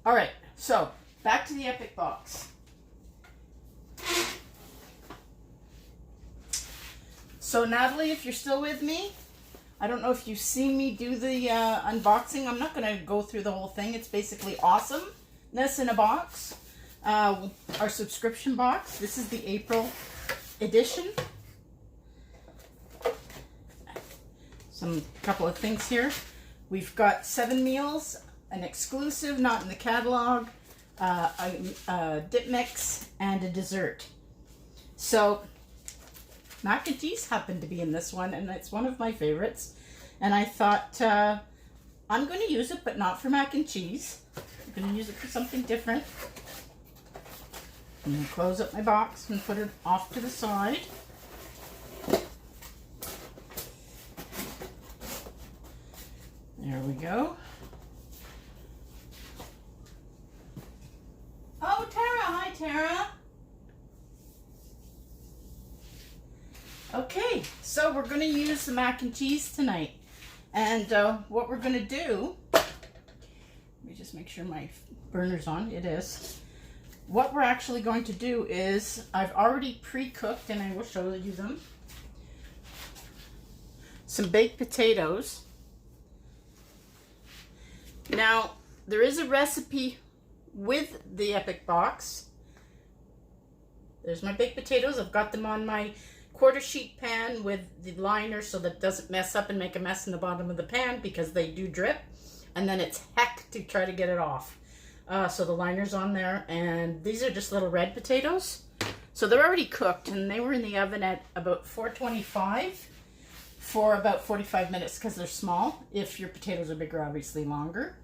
All right, so back to the Epic box. So Natalie, if you're still with me, I don't know if you've seen me do the unboxing. I'm not going to go through the whole thing. It's basically awesomeness in a box. Our subscription box. This is the April edition. Couple of things here. We've got 7 meals, an exclusive, not in the catalog, a dip mix, and a dessert. So mac and cheese happened to be in this one, and it's one of my favorites. And I thought I'm going to use it, but not for mac and cheese. I'm going to use it for something different. I'm going to close up my box and put it off to the side. There we go. Oh, Tara. Hi, Tara. Okay, so we're going to use the mac and cheese tonight. And what we're going to do, let me just make sure my burner's on. It is. What we're actually going to do is, I've already pre-cooked, and I will show you them, some baked potatoes. Now, there is a recipe with the Epic box. There's my baked potatoes. I've got them on my quarter sheet pan with the liner so that it doesn't mess up and make a mess in the bottom of the pan, because they do drip. And then it's heck to try to get it off. So the liner's on there, and these are just little red potatoes. So they're already cooked, and they were in the oven at about 425 for about 45 minutes because they're small. If your potatoes are bigger, obviously longer.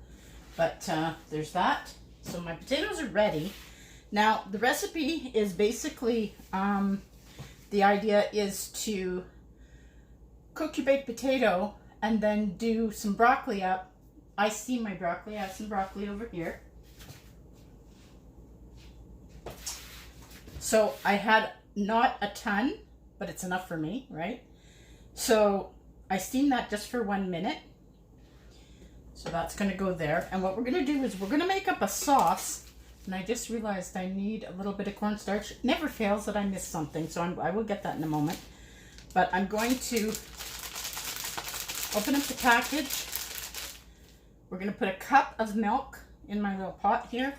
But there's that. So my potatoes are ready. Now, the recipe is basically, the idea is to cook your baked potato and then do some broccoli up. I steam my broccoli. I have some broccoli over here. So I had not a ton, but it's enough for me, right? So I steamed that just for 1 minute. So that's going to go there. And what we're going to do is we're going to make up a sauce. And I just realized I need a little bit of cornstarch. It never fails that I miss something, so I will get that in a moment. But I'm going to open up the package. We're going to put a cup of milk in my little pot here.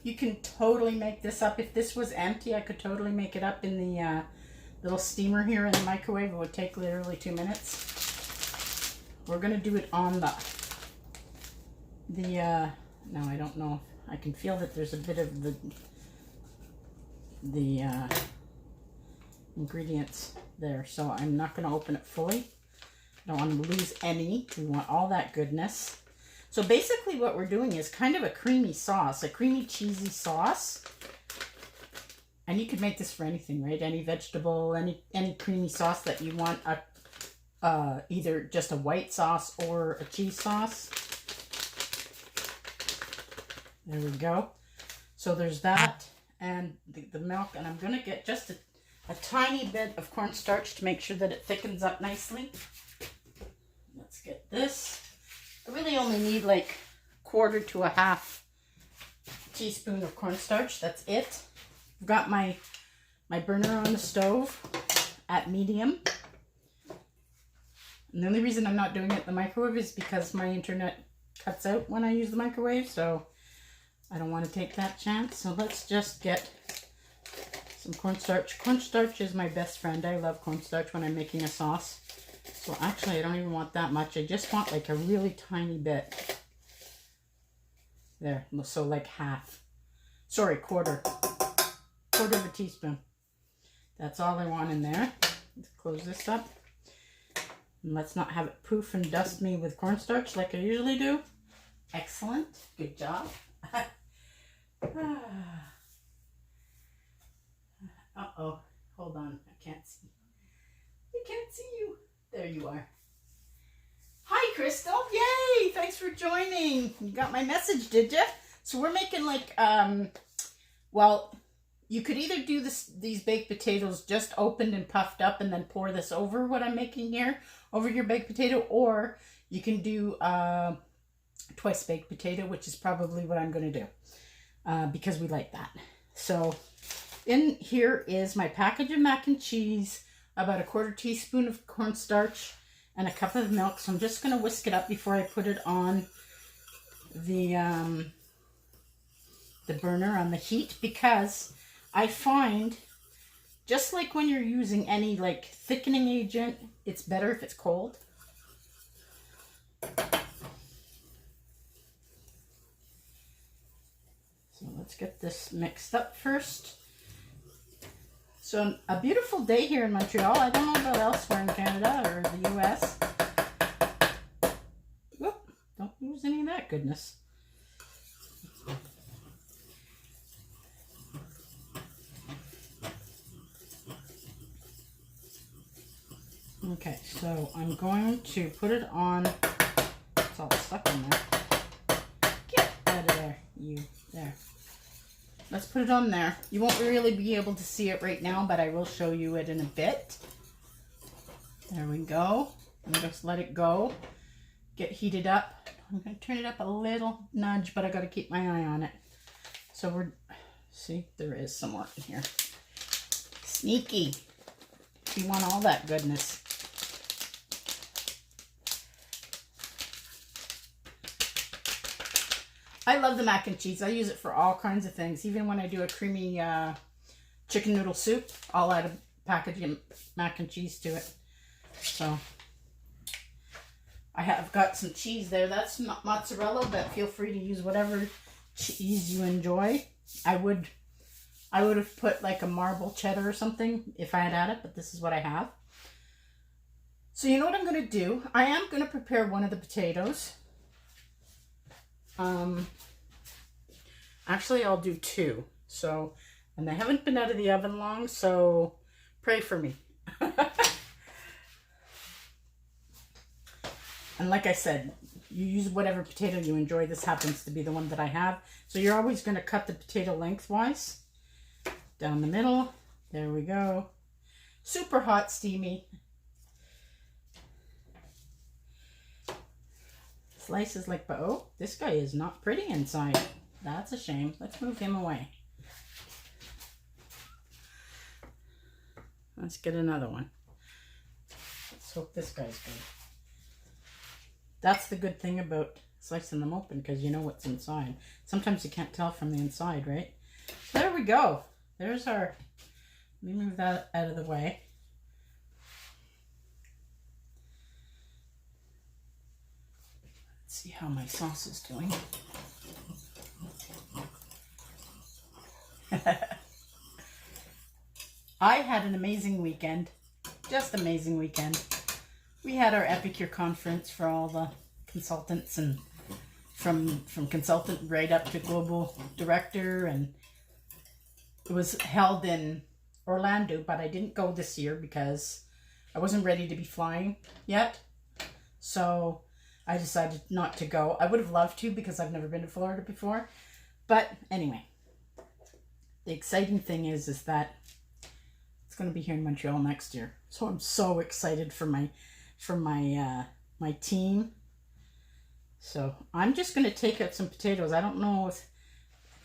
You can totally make this up. If this was empty, I could totally make it up in the little steamer here in the microwave. It would take literally 2 minutes. We're going to do it on no, I don't know. I can feel that there's a bit of the ingredients there. So I'm not going to open it fully. I don't want to lose any. We want all that goodness. So basically what we're doing is kind of a creamy sauce, a creamy cheesy sauce. And you could make this for anything, right? Any vegetable, any creamy sauce that you want, either just a white sauce or a cheese sauce. There we go. So there's that and the milk, and I'm going to get just a tiny bit of cornstarch to make sure that it thickens up nicely. Let's get this. I really only need like 1/4 to 1/2 teaspoon of cornstarch. That's it. I've got my burner on the stove at medium. And the only reason I'm not doing it in the microwave is because my internet cuts out when I use the microwave, so I don't want to take that chance. So let's just get some cornstarch. Cornstarch is my best friend. I love cornstarch when I'm making a sauce. So actually, I don't even want that much. I just want like a really tiny bit. There, so like half. Sorry, quarter of a teaspoon. That's all I want in there. Let's close this up. And let's not have it poof and dust me with cornstarch like I usually do. Excellent. Good job. Uh-oh. Hold on. I can't see. I can't see you. There you are. Hi, Crystal. Yay! Thanks for joining. You got my message, did you? So we're making like, well, you could either do these baked potatoes just opened and puffed up and then pour this over what I'm making here, over your baked potato, or you can do twice baked potato, which is probably what I'm going to do because we like that. So in here is my package of mac and cheese, about a 1/4 teaspoon of cornstarch, and a cup of milk. So I'm just going to whisk it up before I put it on the burner on the heat, because I find, just like when you're using any like thickening agent, it's better if it's cold. So let's get this mixed up first. So a beautiful day here in Montreal. I don't know about elsewhere in Canada or the US. Whoop, don't lose any of that goodness. Okay, so I'm going to put it on. It's all stuck in there. Get out of there, you. There. Let's put it on there. You won't really be able to see it right now, but I will show you it in a bit. There we go. And just let it go. Get heated up. I'm going to turn it up a little nudge, but I got to keep my eye on it. So we're, see, there is some more in here. Sneaky. You want all that goodness. I love the mac and cheese. I use it for all kinds of things. Even when I do a creamy chicken noodle soup, I'll add a package of mac and cheese to it. So I have got some cheese there. That's mozzarella, but feel free to use whatever cheese you enjoy. I would have put like a marble cheddar or something if I had had it, but this is what I have. So you know what I'm going to do? I am going to prepare one of the potatoes. Actually, I'll do two. So, and they haven't been out of the oven long, so pray for me. And like I said, you use whatever potato you enjoy. This happens to be the one that I have. So you're always going to cut the potato lengthwise. Down the middle. There we go. Super hot, steamy. Slices like, but oh, this guy is not pretty inside. That's a shame. Let's move him away. Let's get another one. Let's hope this guy's good. That's the good thing about slicing them open, because you know what's inside. Sometimes you can't tell from the inside, right? There we go. There's our, let me move that out of the way. Let's see how my sauce is doing. I had an amazing weekend. Just amazing weekend. We had our Epicure conference for all the consultants, and from consultant right up to global director, and it was held in Orlando, but I didn't go this year because I wasn't ready to be flying yet. So I decided not to go. I would have loved to, because I've never been to Florida before. But anyway, the exciting thing is that it's going to be here in Montreal next year. So I'm so excited for my team. So I'm just going to take out some potatoes. I don't know if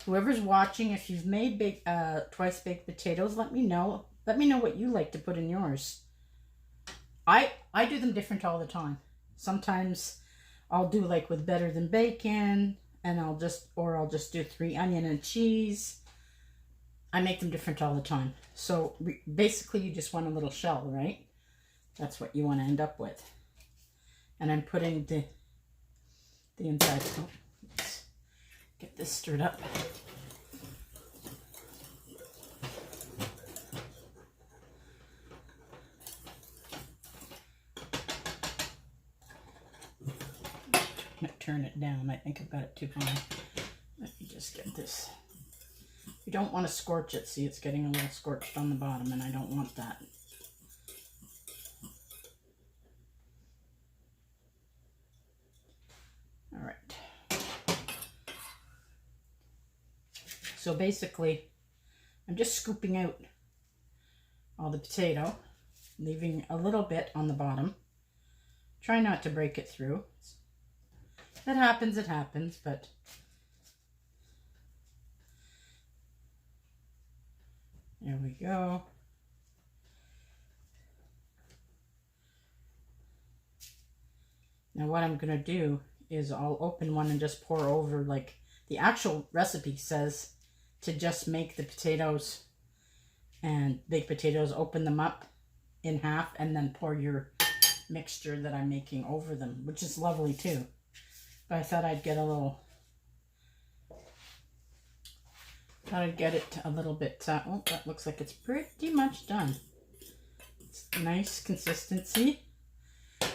whoever's watching, if you've made twice baked potatoes, let me know. Let me know what you like to put in yours. I do them different all the time. Sometimes I'll do like with better than bacon, and I'll just do 3 onion and cheese. I make them different all the time. So basically you just want a little shell, right? That's what you want to end up with. And I'm putting the inside. Oh, let's get this stirred up. Turn it down. I think I've got it too high. Let me just get this. You don't want to scorch it. See, it's getting a little scorched on the bottom, and I don't want that. All right. So basically, I'm just scooping out all the potato, leaving a little bit on the bottom. Try not to break it through. It happens, but there we go. Now what I'm going to do is I'll open one and just pour over, like the actual recipe says to just make the potatoes and baked potatoes, open them up in half and then pour your mixture that I'm making over them, which is lovely too. But I thought I'd get a little, a little bit, oh, that looks like it's pretty much done. It's nice consistency.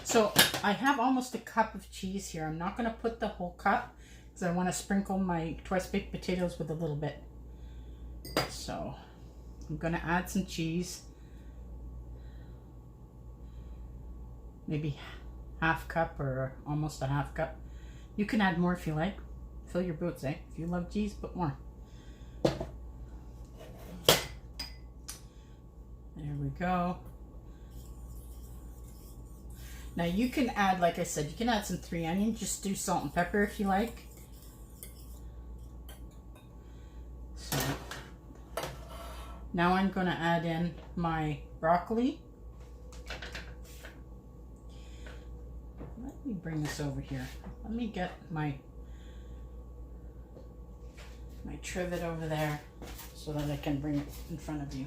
So I have almost a cup of cheese here. I'm not going to put the whole cup because I want to sprinkle my twice baked potatoes with a little bit. So I'm going to add some cheese. Maybe half cup or almost a half cup. You can add more if you like. Fill your boots, eh? If you love cheese, put more. There we go. Now you can add, like I said, you can add some 3 onions. Just do salt and pepper if you like. So now I'm going to add in my broccoli. Let me bring this over here. Let me get my trivet over there so that I can bring it in front of you.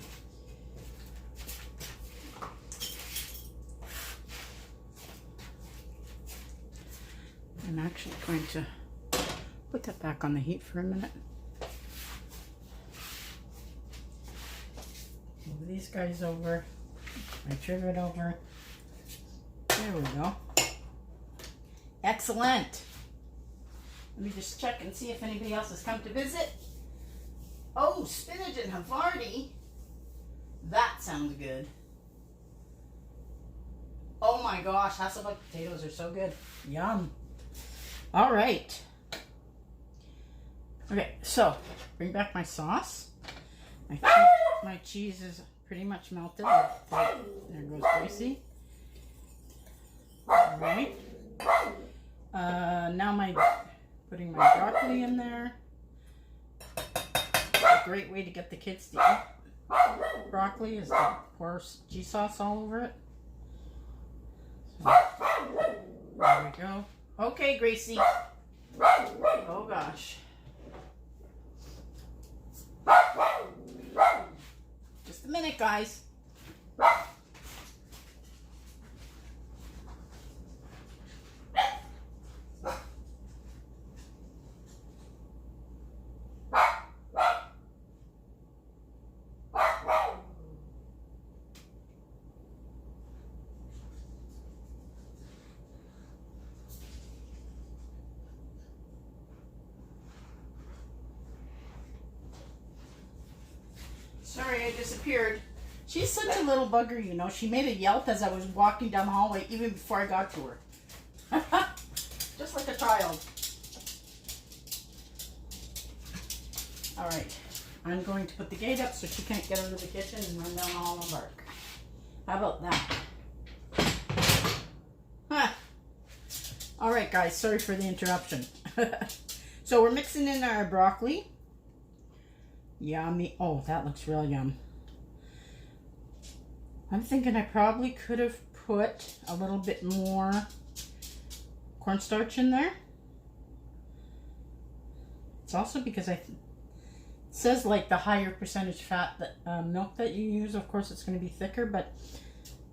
I'm actually going to put that back on the heat for a minute. Move these guys over, my trivet over. There we go. Excellent. Let me just check and see if anybody else has come to visit. Oh, spinach and Havarti. That sounds good. Oh my gosh, Hasselback potatoes are so good. Yum. All right. Okay, so bring back my sauce. My cheese is pretty much melted. There goes Gracie. All right. Now putting my broccoli in there. A great way to get the kids to eat broccoli is to pour cheese sauce all over it. So, there we go. Okay, Gracie. Oh gosh. Just a minute, guys. Sorry, I disappeared. She's such a little bugger, you know. She made a yelp as I was walking down the hallway, even before I got to her. Just like a child. All right. I'm going to put the gate up so she can't get out of the kitchen and run down the hall and bark. How about that? Huh. All right, guys. Sorry for the interruption. So we're mixing in our broccoli. Yummy. Oh, that looks real yum. I'm thinking I probably could have put a little bit more cornstarch in there. It's also because it says like the higher percentage fat that milk that you use, of course it's going to be thicker, but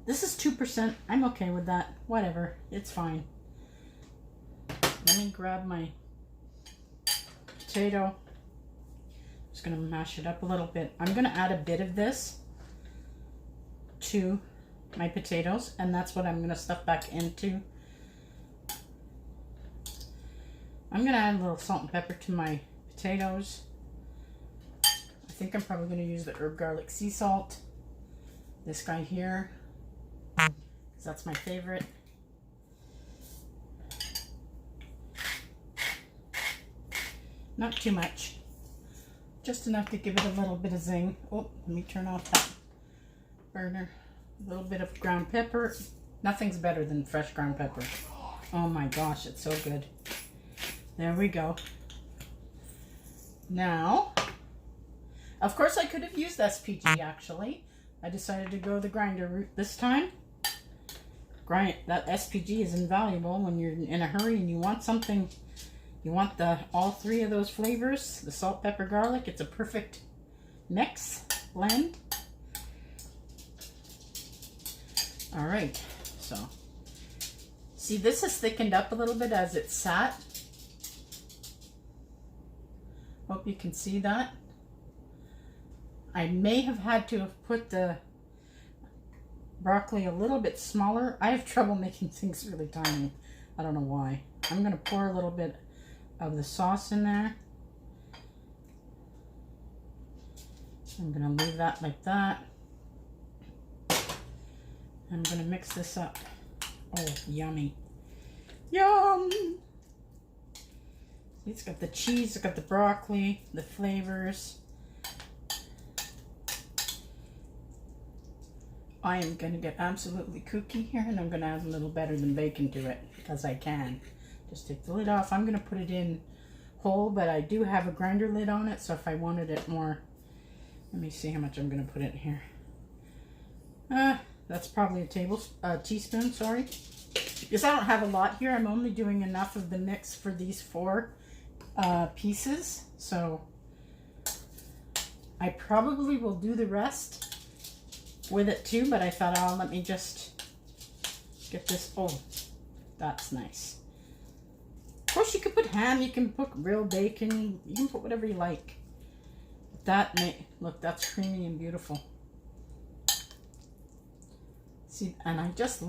this is 2%. I'm okay with that. Whatever. It's fine. Let me grab my potato. Just going to mash it up a little bit. I'm going to add a bit of this to my potatoes, and that's what I'm going to stuff back into. I'm going to add a little salt and pepper to my potatoes. I think I'm probably going to use the herb garlic sea salt. This guy here, because that's my favorite. Not too much. Just enough to give it a little bit of zing. Oh, let me turn off that burner. A little bit of ground pepper. Nothing's better than fresh ground pepper. Oh my gosh, it's so good. There we go. Now, of course I could have used SPG actually. I decided to go the grinder route this time. That SPG is invaluable when you're in a hurry and you want something, you want all three of those flavors, the salt, pepper, garlic. It's a perfect mix, blend. All right, so see, this has thickened up a little bit as it sat. Hope you can see that. I may have had to have put the broccoli a little bit smaller. I have trouble making things really tiny. I don't know why. I'm going to pour a little bit of the sauce in there. I'm going to leave that like that. I'm going to mix this up. Oh, yummy. Yum! It's got the cheese, it's got the broccoli, the flavors. I am going to get absolutely kooky here, and I'm going to add a little better than bacon to it because I can. Just take the lid off. I'm going to put it in whole, but I do have a grinder lid on it, so if I wanted it more, let me see how much I'm going to put in here. That's probably a teaspoon, sorry. Because I don't have a lot here. I'm only doing enough of the mix for these 4 pieces, so I probably will do the rest with it too, but I thought, oh, let me just get this. Oh, that's nice. Of course, you could put ham, you can put real bacon, you can put whatever you like. Look, that's creamy and beautiful. See, and I just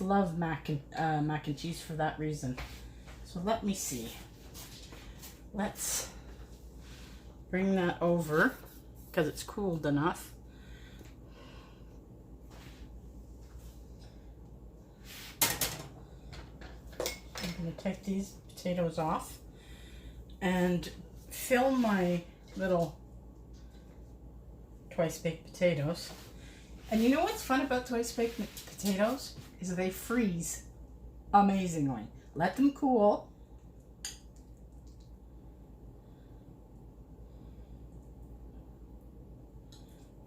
love mac and cheese for that reason. So let me see. Let's bring that over because it's cooled enough. I'm going to take these potatoes off and fill my little twice baked potatoes. And you know what's fun about twice baked potatoes is they freeze amazingly. Let them cool.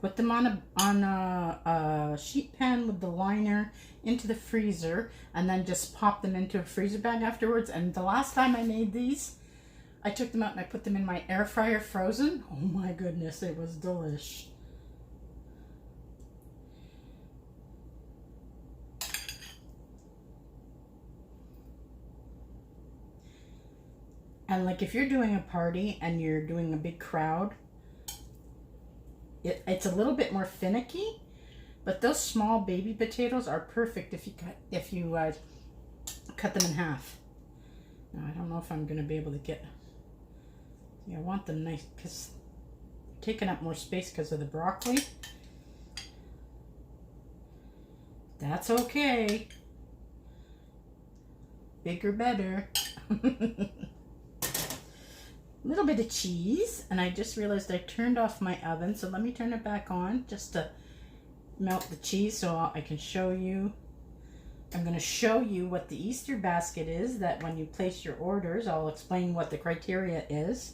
Put them on a sheet pan with the liner into the freezer, and then just pop them into a freezer bag afterwards. And the last time I made these, I took them out and I put them in my air fryer frozen. Oh my goodness, it was delish. And like if you're doing a party and you're doing a big crowd, it's a little bit more finicky, but those small baby potatoes are perfect if you cut them in half. Now I don't know if I'm going to be able to get. Yeah, I want them nice because they're taking up more space because of the broccoli. That's okay. Bigger, better. Little bit of cheese, and I just realized I turned off my oven, so let me turn it back on just to melt the cheese so I can show you. I'm going to show you what the Easter basket is, that when you place your orders, I'll explain what the criteria is.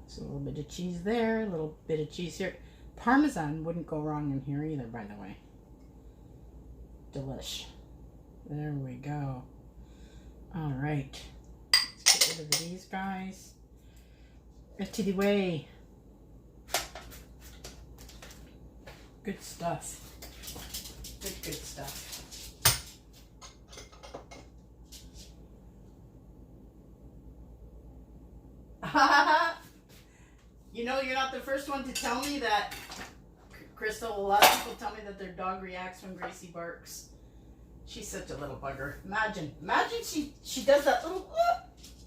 So a little bit of cheese there, a little bit of cheese here. Parmesan wouldn't go wrong in here either, by the way. Delish. There we go. All right, let's get rid of these guys. Get to the way. Good stuff. Good stuff. You know, you're not the first one to tell me that, Crystal. A lot of people tell me that their dog reacts when Gracie barks. She's such a little bugger. Imagine she does that little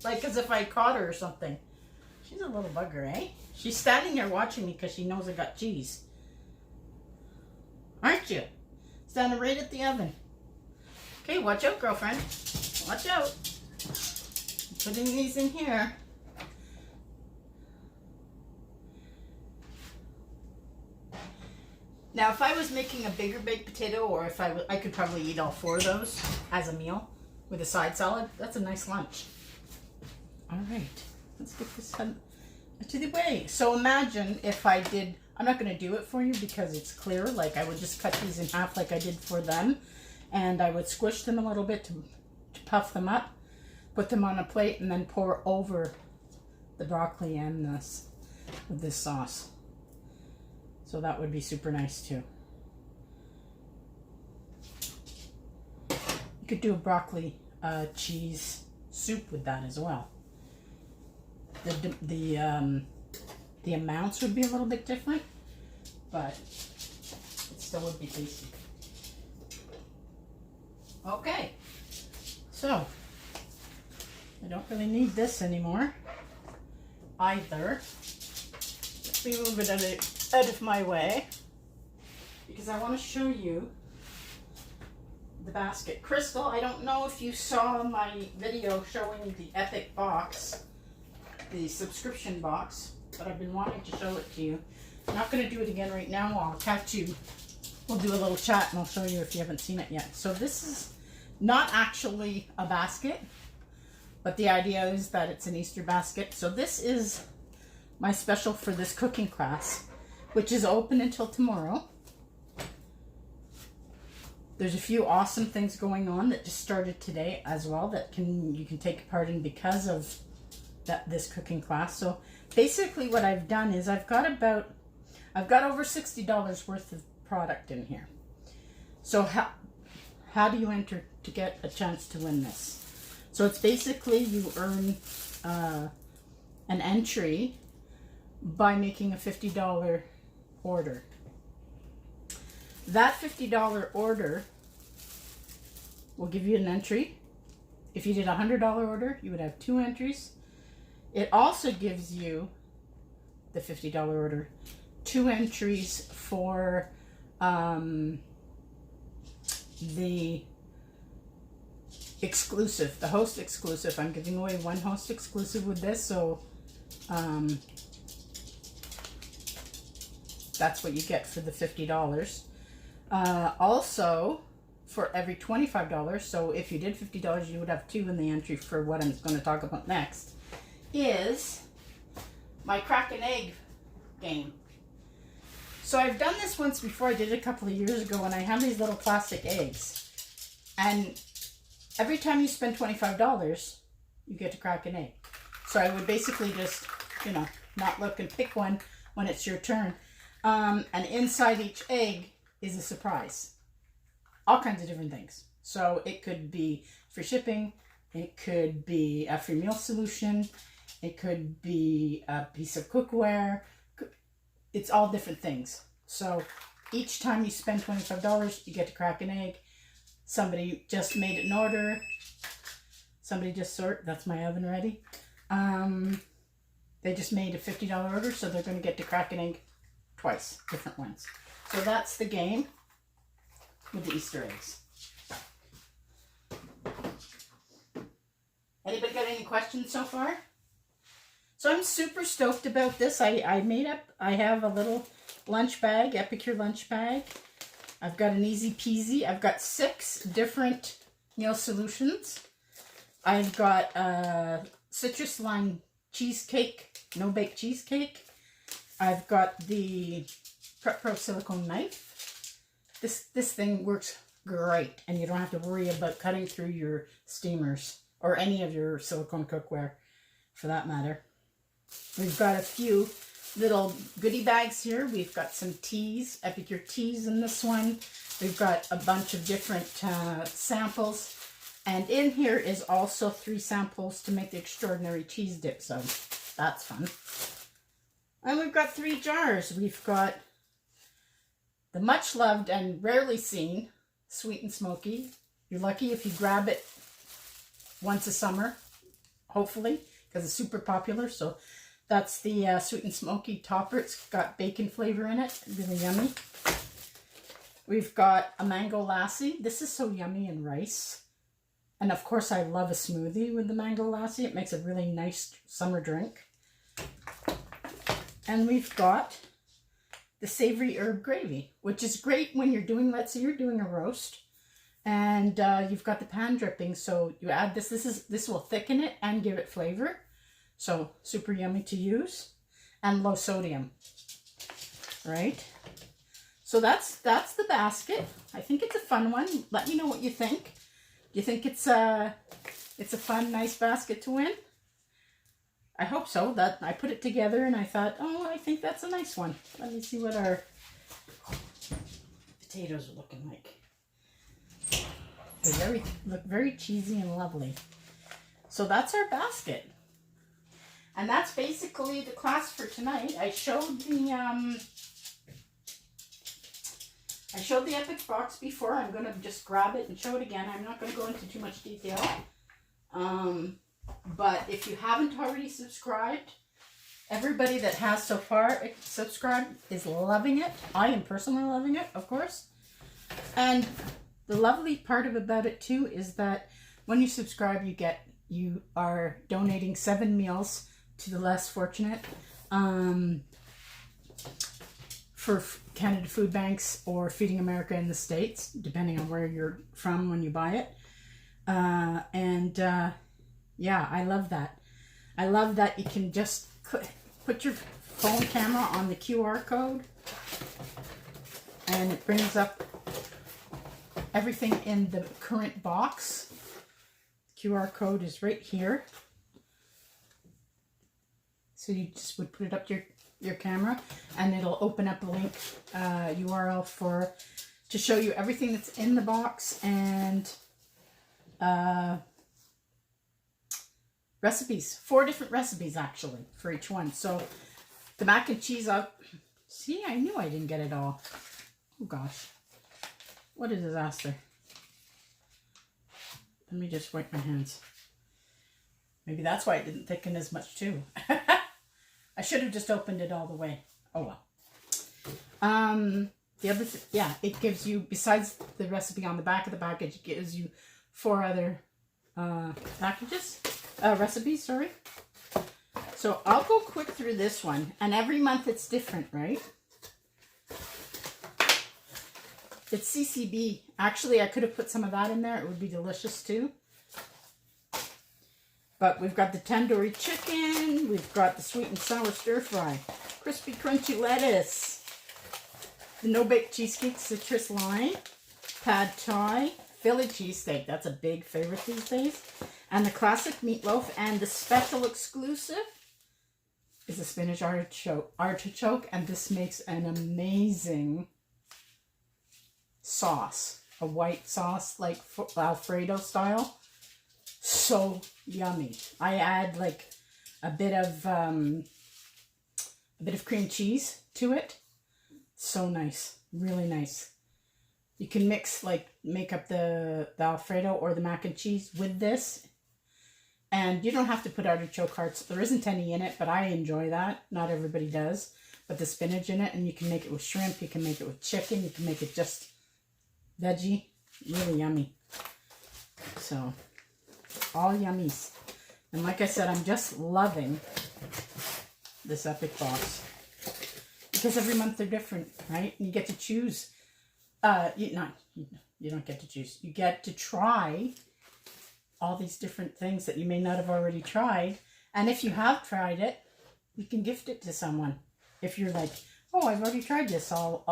like as if I caught her or something. She's a little bugger, eh? She's standing there watching me because she knows I got cheese. Aren't you? Standing right at the oven. Okay, watch out, girlfriend. Watch out. I'm putting these in here. Now, if I was making a bigger baked potato, or if I could probably eat all 4 of those as a meal. with a side salad. That's a nice lunch. All right, let's get this out of the way. So imagine if I did, I'm not going to do it for you because it's clear. Like I would just cut these in half like I did for them. And I would squish them a little bit to puff them up, put them on a plate, and then pour over the broccoli and this with this sauce. So that would be super nice too. You could do a broccoli cheese soup with that as well. The amounts would be a little bit different, but it still would be tasty. Okay, so I don't really need this anymore either. Let me move it out of my way because I want to show you the basket. Crystal, I don't know if you saw my video showing the Epic box, the subscription box, but I've been wanting to show it to you. I'm not going to do it again right now. I'll catch you. We'll do a little chat and I'll show you if you haven't seen it yet. So this is not actually a basket, but the idea is that it's an Easter basket. So this is my special for this cooking class, which is open until tomorrow. There's a few awesome things going on that just started today as well that you can take part in because of this cooking class. So basically what I've done is I've got over $60 worth of product in here. So how do you enter to get a chance to win this? So it's basically you earn an entry by making a $50 order. That $50 order will give you an entry. If you did a $100 order, you would have 2 entries. It also gives you, the $50 order, 2 entries for the exclusive, the host exclusive. I'm giving away 1 host exclusive with this, so that's what you get for the $50. Also, for every $25, so if you did $50, you would have 2 in the entry for what I'm going to talk about next, is my crack an egg game. So I've done this once before. I did it a couple of years ago, and I have these little plastic eggs. And every time you spend $25, you get to crack an egg. So I would basically just, not look and pick one when it's your turn. And inside each egg is a surprise. All kinds of different things. So it could be free shipping. It could be a free meal solution. It could be a piece of cookware. It's all different things. So each time you spend $25, you get to crack an egg. Somebody just made an order. Somebody just that's my oven ready. They just made a $50 order, so they're going to get to crack an egg twice, different ones. So that's the game with the Easter eggs. Anybody got any questions so far? So I'm super stoked about this. I have a little lunch bag, Epicure lunch bag. I've got an easy peasy. I've got 6 different meal solutions. I've got a citrus lime cheesecake, no-bake cheesecake. I've got the Prep Pro silicone knife. This thing works great, and you don't have to worry about cutting through your steamers or any of your silicone cookware for that matter. We've got a few little goodie bags here. We've got some teas, Epicure teas in this one. We've got a bunch of different samples. And in here is also 3 samples to make the extraordinary cheese dip. So that's fun. And we've got 3 jars. We've got the much loved and rarely seen Sweet and Smoky. You're lucky if you grab it once a summer, hopefully, because it's super popular. So that's the Sweet and Smoky topper. It's got bacon flavor in it. Really yummy. We've got a mango lassi. This is so yummy in rice. And of course, I love a smoothie with the mango lassi. It makes a really nice summer drink. And we've got the savory herb gravy, which is great when you're doing, let's say you're doing a roast And you've got the pan dripping, so you add this. This will thicken it and give it flavor. So super yummy to use, and low sodium. Right? So that's the basket. I think it's a fun one. Let me know what you think. Do you think it's a fun, nice basket to win? I hope so. That I put it together and I thought, oh, I think that's a nice one. Let me see what our potatoes are looking like. They look very cheesy and lovely. So that's our basket. And that's basically the class for tonight. I showed the Epic box before. I'm going to just grab it and show it again. I'm not going to go into too much detail. But if you haven't already subscribed, everybody that has so far subscribed is loving it. I am personally loving it, of course. And the lovely part about it too is that when you subscribe, you are donating 7 meals to the less fortunate for Canada Food Banks or Feeding America in the States, depending on where you're from when you buy it. Yeah, I love that. I love that you can just put your phone camera on the QR code and it brings up everything in the current box. QR code is right here. So you just would put it up to your camera and it'll open up a link URL to show you everything that's in the box and recipes. 4 different recipes actually for each one. So the mac and cheese, see, I knew I didn't get it all. Oh gosh. What a disaster. Let me just wipe my hands. Maybe that's why it didn't thicken as much too. I should have just opened it all the way. Oh well. The other yeah, it gives you, besides the recipe on the back of the package, it gives you 4 other recipes, sorry. So I'll go quick through this one, and every month it's different, right? It's CCB. Actually, I could have put some of that in there. It would be delicious too. But we've got the tandoori chicken. We've got the sweet and sour stir fry. Crispy crunchy lettuce. The no-bake cheesecake citrus lime. Pad thai. Philly cheesesteak. That's a big favorite these days. And the classic meatloaf. And the special exclusive is the spinach artichoke. And this makes an amazing sauce, a white sauce like Alfredo style. So yummy. I add like a bit of cream cheese to it. So nice, really nice. You can mix, like, make up the Alfredo or the mac and cheese with this, and you don't have to put artichoke hearts. There isn't any in it, but I enjoy that. Not everybody does. But the spinach in it, and you can make it with shrimp. You can make it with chicken. You can make it just veggie. Really yummy. So, all yummies. And like I said, I'm just loving this Epic box. Because every month they're different, right? And you get to choose. You don't get to choose. You get to try all these different things that you may not have already tried. And if you have tried it, you can gift it to someone. If you're like, oh, I've already tried this, I'll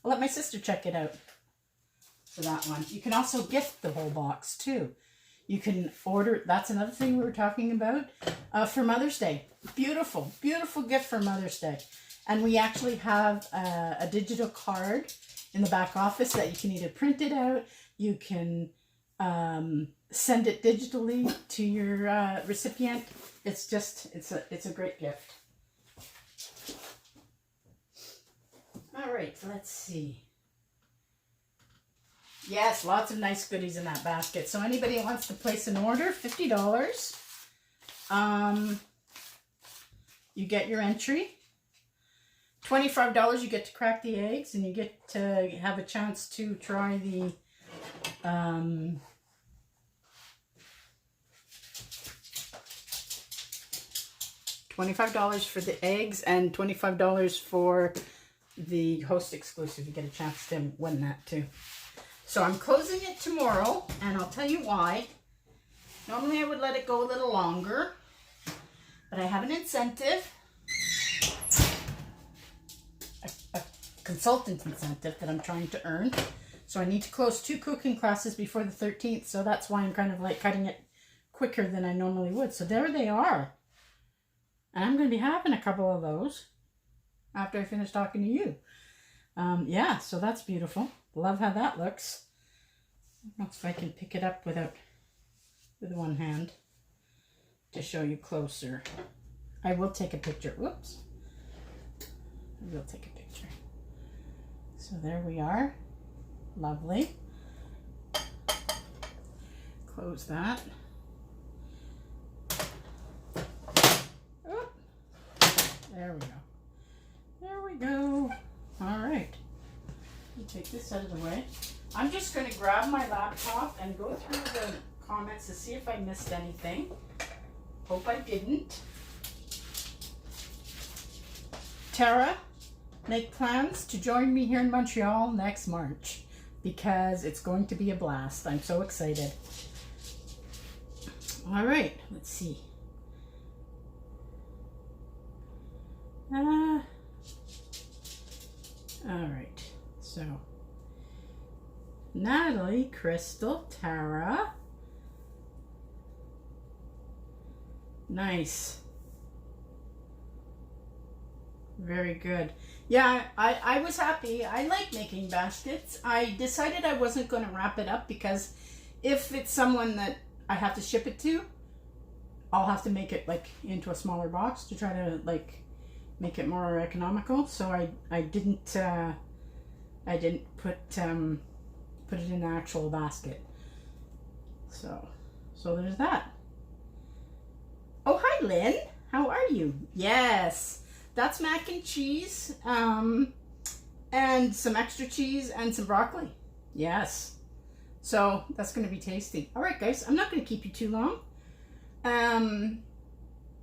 let my sister check it out. For that one. You can also gift the whole box too. You can order, that's another thing we were talking about, for Mother's Day. Beautiful, beautiful gift for Mother's Day. And we actually have a digital card in the back office that you can either print it out, you can send it digitally to your recipient. It's just, it's a great gift. All right, let's see. Yes, lots of nice goodies in that basket. So anybody who wants to place an order, $50. You get your entry. $25, you get to crack the eggs, and you get to have a chance to try the $25 for the eggs and $25 for the host exclusive. You get a chance to win that too. So I'm closing it tomorrow, and I'll tell you why. Normally I would let it go a little longer, but I have an incentive, a consultant incentive that I'm trying to earn. So I need to close 2 cooking classes before the 13th, so that's why I'm kind of like cutting it quicker than I normally would. So there they are. And I'm going to be having a couple of those after I finish talking to you. Yeah, so that's beautiful. Love how that looks. I don't know if I can pick it up with one hand to show you closer. I will take a picture. Whoops. I will take a picture. So there we are. Lovely. Close that. Oop. There we go. There we go. All right. Let me take this out of the way. I'm just going to grab my laptop and go through the comments to see if I missed anything. Hope I didn't. Tara, make plans to join me here in Montreal next March because it's going to be a blast. I'm so excited. All right, let's see. All right, so Natalie, Crystal, Tara. Nice. Very good. Yeah, I was happy. I like making baskets. I decided I wasn't going to wrap it up because if it's someone that I have to ship it to, I'll have to make it like into a smaller box to try to like make it more economical. So I didn't put it in an actual basket. So there's that. Oh, hi Lynn. How are you? Yes, that's mac and cheese, and some extra cheese and some broccoli. Yes. So that's going to be tasty. All right, guys, I'm not going to keep you too long.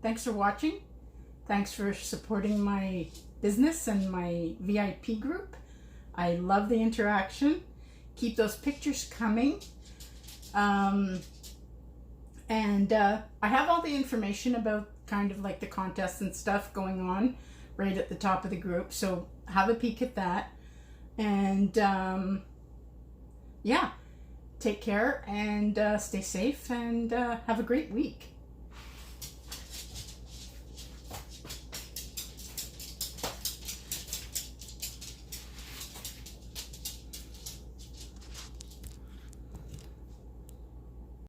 Thanks for watching. Thanks for supporting my business and my VIP group. I love the interaction. Keep those pictures coming. I have all the information about kind of like the contests and stuff going on right at the top of the group. So have a peek at that. And yeah, take care and stay safe and have a great week.